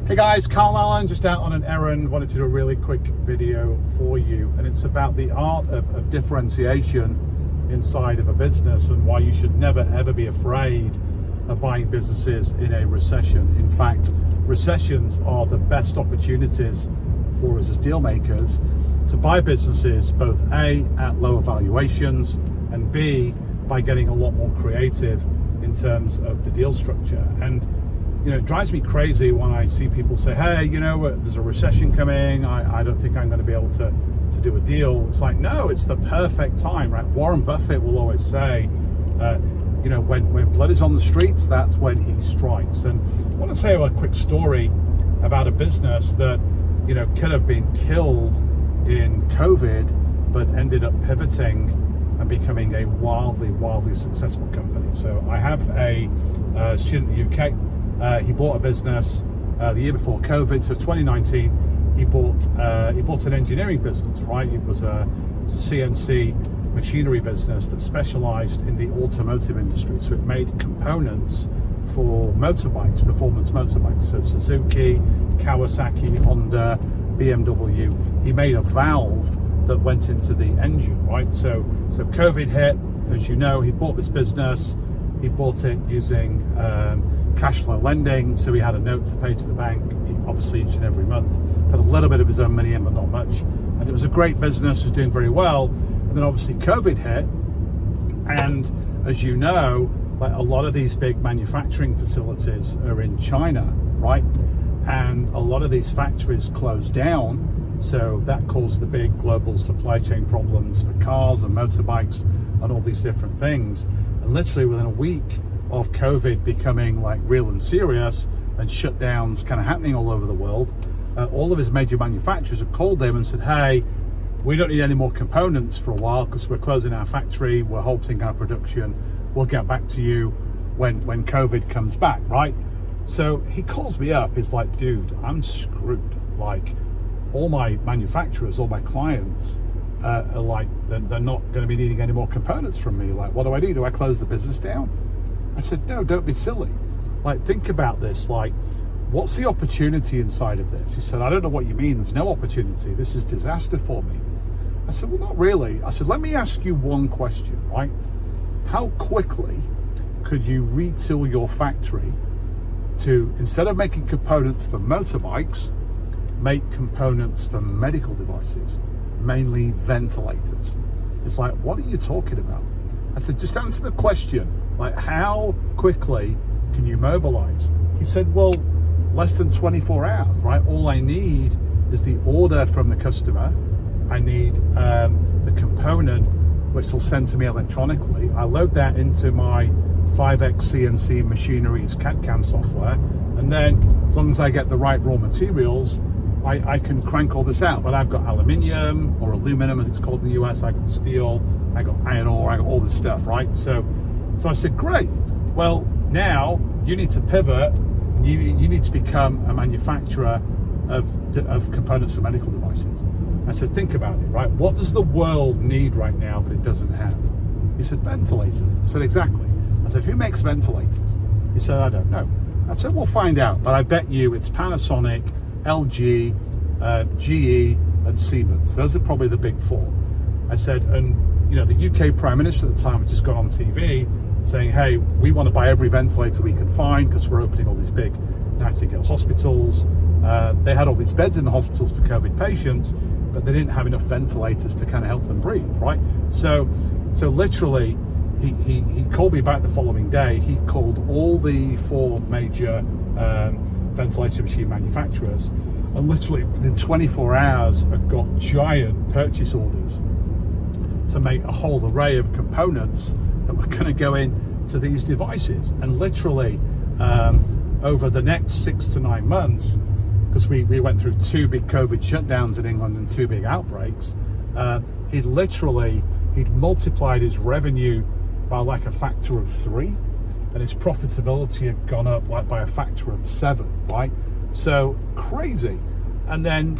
Hey guys, Carl Allen, just out on an errand. Wanted to do a really quick video for you, and it's about the art of differentiation inside of a business and why you should never ever be afraid of buying businesses in a recession. In fact, recessions are the best opportunities for us as deal makers to buy businesses, both A, at lower valuations, and B, by getting a lot more creative in terms of the deal structure. And you know, it drives me crazy when I see people say, hey, you know, there's a recession coming, I don't think I'm going to be able to do a deal. It's like, no, it's the perfect time, right? Warren Buffett will always say, you know, when blood is on the streets, that's when he strikes. And I want to tell you a quick story about a business that, you know, could have been killed in COVID, but ended up pivoting and becoming a wildly successful company. So I have a student in the UK. He bought a business the year before COVID, so 2019. He bought an engineering business, right? It was a CNC machinery business that specialized in the automotive industry. So it made components for motorbikes, performance motorbikes. So Suzuki, Kawasaki, Honda, BMW. He made a valve that went into the engine, right? So COVID hit, as you know. He bought this business. He bought it using cash flow lending, so he had a note to pay to the bank, obviously each and every month, put a little bit of his own money in, but not much. And it was a great business, was doing very well. And then obviously COVID hit, and as you know, like a lot of these big manufacturing facilities are in China, right? And a lot of these factories closed down, so that caused the big global supply chain problems for cars and motorbikes and all these different things. And literally within a week of COVID becoming like real and serious and shutdowns kind of happening all over the world, all of his major manufacturers have called him and said, hey, we don't need any more components for a while because we're closing our factory, we're halting our production, we'll get back to you when COVID comes back, right? So he calls me up, he's like, dude, I'm screwed. Like, all my manufacturers, all my clients are like, they're not going to be needing any more components from me. Like, what do I do? Do I close the business down? I said, no, don't be silly. Like, think about this. Like, what's the opportunity inside of this? He said, I don't know what you mean. There's no opportunity. This is disaster for me. I said, well, not really. I said, let me ask you one question, right? How quickly could you retool your factory to, instead of making components for motorbikes, make components for medical devices, mainly ventilators? It's like, what are you talking about? I said, just answer the question. Like, how quickly can you mobilize? He said, well, less than 24 hours, right? All I need is the order from the customer. I need the component, which will send to me electronically. I load that into my 5X CNC machinery's CAD/CAM software. And then as long as I get the right raw materials, I can crank all this out. But I've got aluminium, or aluminum as it's called in the US. I got steel, I got iron ore, I got all this stuff, right? So I said, great. Well, now you need to pivot. You need to become a manufacturer of components for medical devices. I said, think about it, right? What does the world need right now that it doesn't have? He said, ventilators. I said, exactly. I said, who makes ventilators? He said, I don't know. I said, we'll find out, but I bet you it's Panasonic, LG, GE, and Siemens. Those are probably the big four. I said, and you know, the UK Prime Minister at the time had just gone on TV saying, hey, we want to buy every ventilator we can find because we're opening all these big Nightingale hospitals. They had all these beds in the hospitals for COVID patients, but they didn't have enough ventilators to kind of help them breathe, right? So literally, he called me back the following day. He called all the four major ventilation machine manufacturers, and literally within 24 hours had got giant purchase orders to make a whole array of components that were going to go into these devices. And literally over the next 6 to 9 months, because we went through 2 big COVID shutdowns in England and 2 big outbreaks, he'd multiplied his revenue by like a factor of 3, and his profitability had gone up like by a factor of 7, right? So crazy. And then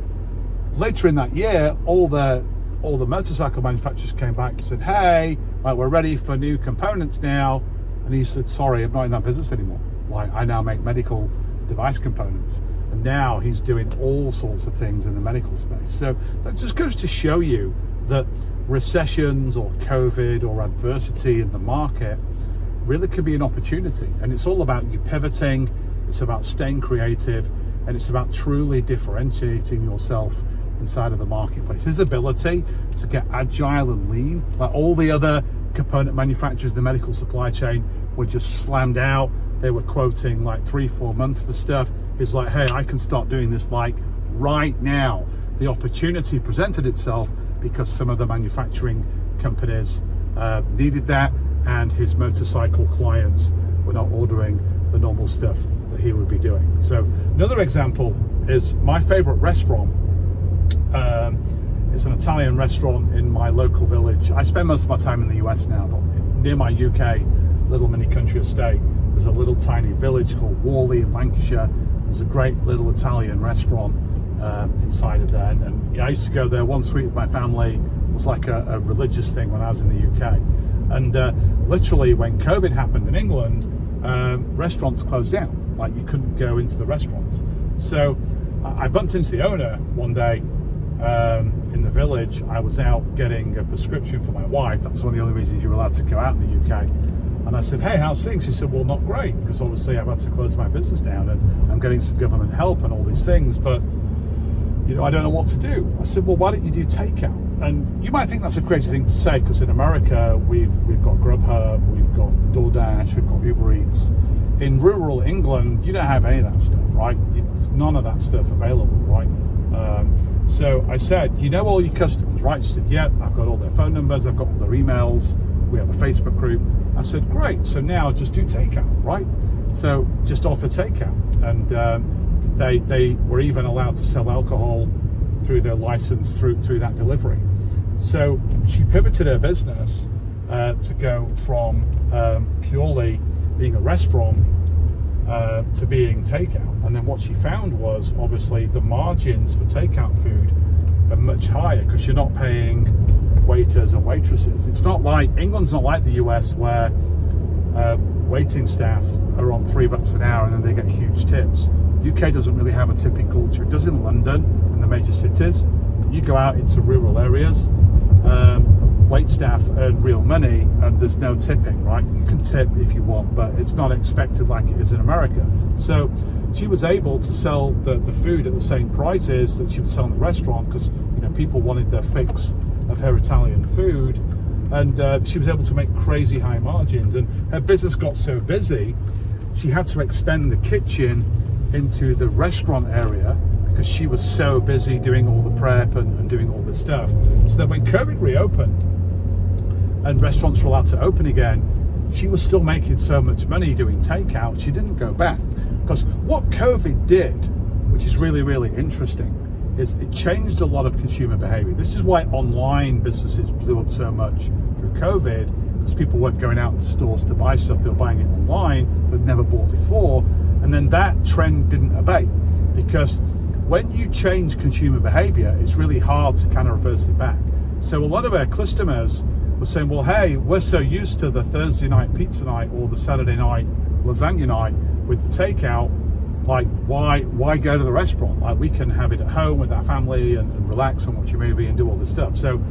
later in that year, all the motorcycle manufacturers came back and said, hey, like, we're ready for new components now. And he said, sorry, I'm not in that business anymore. Like, I now make medical device components. And now he's doing all sorts of things in the medical space. So that just goes to show you that recessions or COVID or adversity in the market really can be an opportunity. And it's all about you pivoting, it's about staying creative, and it's about truly differentiating yourself inside of the marketplace. His ability to get agile and lean, like all the other component manufacturers, the medical supply chain were just slammed out. They were quoting like 3-4 months for stuff. It's like, hey, I can start doing this like right now. The opportunity presented itself because some of the manufacturing companies needed that, and his motorcycle clients were not ordering the normal stuff that he would be doing. So another example is my favorite restaurant. It's an Italian restaurant in my local village. I spend most of my time in the US now, but near my UK little mini country estate, there's a little tiny village called Worley in Lancashire. There's a great little Italian restaurant inside of there, and I used to go there once a week with my family. It was like a religious thing when I was in the UK. And literally when COVID happened in England, restaurants closed down. Like, you couldn't go into the restaurants. So I bumped into the owner one day in the village. I was out getting a prescription for my wife. That was one of the only reasons you were allowed to go out in the UK. And I said, hey, how's things? He said, well, not great, because obviously I've had to close my business down and I'm getting some government help and all these things, but I don't know what to do. I said, well, why don't you do takeout? And you might think that's a crazy thing to say, because in America, we've got Grubhub, we've got DoorDash, we've got Uber Eats. In rural England, you don't have any of that stuff, right? There's none of that stuff available, right? So I said, all your customers, right? She said, yeah, I've got all their phone numbers, I've got all their emails, we have a Facebook group. I said, great, so now just do takeout, right? So just offer takeout. And they were even allowed to sell alcohol through their license through that delivery. So she pivoted her business to go from purely being a restaurant to being takeout. And then what she found was, obviously, the margins for takeout food are much higher because you're not paying waiters and waitresses. It's not like, England's not like the US where waiting staff are on $3 an hour and then they get huge tips. UK doesn't really have a tipping culture. It does in London and the major cities. But you go out into rural areas, wait staff earn real money and there's no tipping, right? You can tip if you want, but it's not expected like it is in America. So she was able to sell the food at the same prices that she would sell in the restaurant, because people wanted their fix of her Italian food, and she was able to make crazy high margins. And her business got so busy, she had to expand the kitchen into the restaurant area because she was so busy doing all the prep and doing all this stuff. So that when COVID reopened and restaurants were allowed to open again, she was still making so much money doing takeout, she didn't go back. Because what COVID did, which is really, really interesting, is it changed a lot of consumer behavior. This is why online businesses blew up so much through COVID, because people weren't going out to stores to buy stuff, they were buying it online, but never bought before. And then that trend didn't abate, because when you change consumer behavior, it's really hard to kind of reverse it back. So a lot of our customers were saying, well, hey, we're so used to the Thursday night pizza night or the Saturday night lasagna night with the takeout, like why go to the restaurant? Like, we can have it at home with our family and relax and watch a movie and do all this stuff. So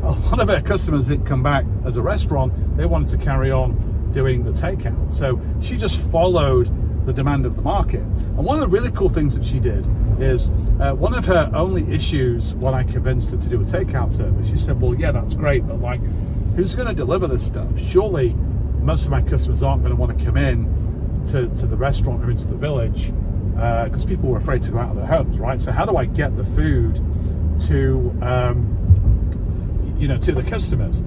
a lot of our customers didn't come back as a restaurant, they wanted to carry on doing the takeout. So she just followed the demand of the market. And one of the really cool things that she did is one of her only issues when I convinced her to do a takeout service, she said, well, yeah, that's great, but like, who's going to deliver this stuff? Surely most of my customers aren't going to want to come in to the restaurant or into the village, because people were afraid to go out of their homes, right? So how do I get the food to to the customers?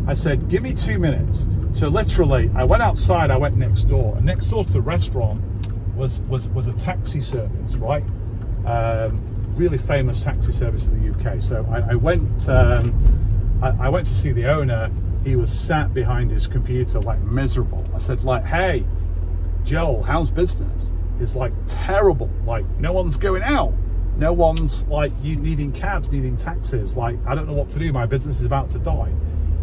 I said, give me 2 minutes. So literally, I went outside, I went next door, and next door to the restaurant was a taxi service, right? Really famous taxi service in the UK. So I went to see the owner. He was sat behind his computer, like, miserable. I said, like, hey, Joel, how's business? It's like terrible. Like, no one's going out. No one's like, you needing cabs, needing taxis. Like, I don't know what to do. My business is about to die.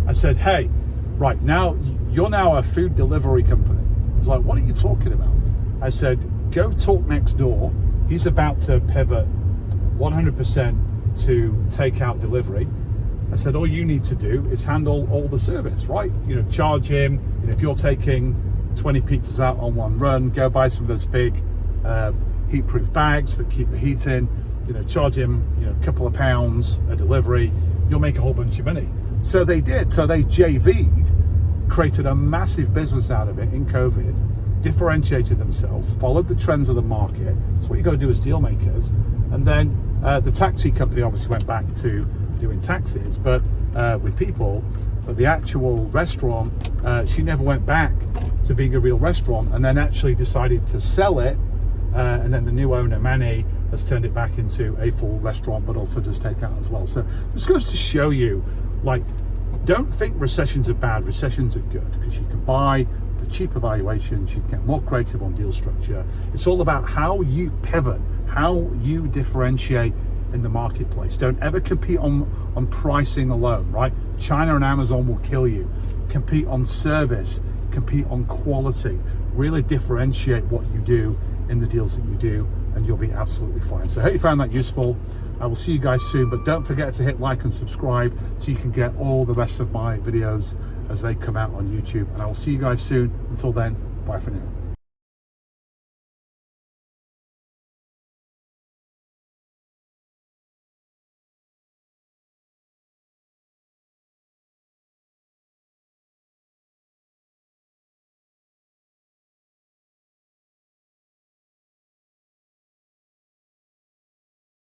I said, hey, right now, you're now a food delivery company. He's like, what are you talking about? I said, go talk next door. He's about to pivot 100% to takeout delivery. I said, all you need to do is handle all the service, right? You know, charge him. You know, if you're taking 20 pizzas out on one run, go buy some of those big heat-proof bags that keep the heat in. You know, charge him, you know, a couple of pounds a delivery. You'll make a whole bunch of money. So they did. So they JV'd, created a massive business out of it in COVID, differentiated themselves, followed the trends of the market. That's what you got to do as deal makers. And then the taxi company obviously went back to doing taxis, but with people. But the actual restaurant, she never went back to being a real restaurant, and then actually decided to sell it. And then the new owner, Manny, has turned it back into a full restaurant, but also does takeout as well. So this goes to show you, like, don't think recessions are bad. Recessions are good, because you can buy the cheaper valuations, you can get more creative on deal structure. It's all about how you pivot, how you differentiate in the marketplace. Don't ever compete on pricing alone, right? China and Amazon will kill you. Compete on service, compete on quality. Really differentiate what you do in the deals that you do, and you'll be absolutely fine. So I hope you found that useful. I will see you guys soon, but don't forget to hit like and subscribe so you can get all the rest of my videos as they come out on YouTube. And I will see you guys soon. Until then, bye for now.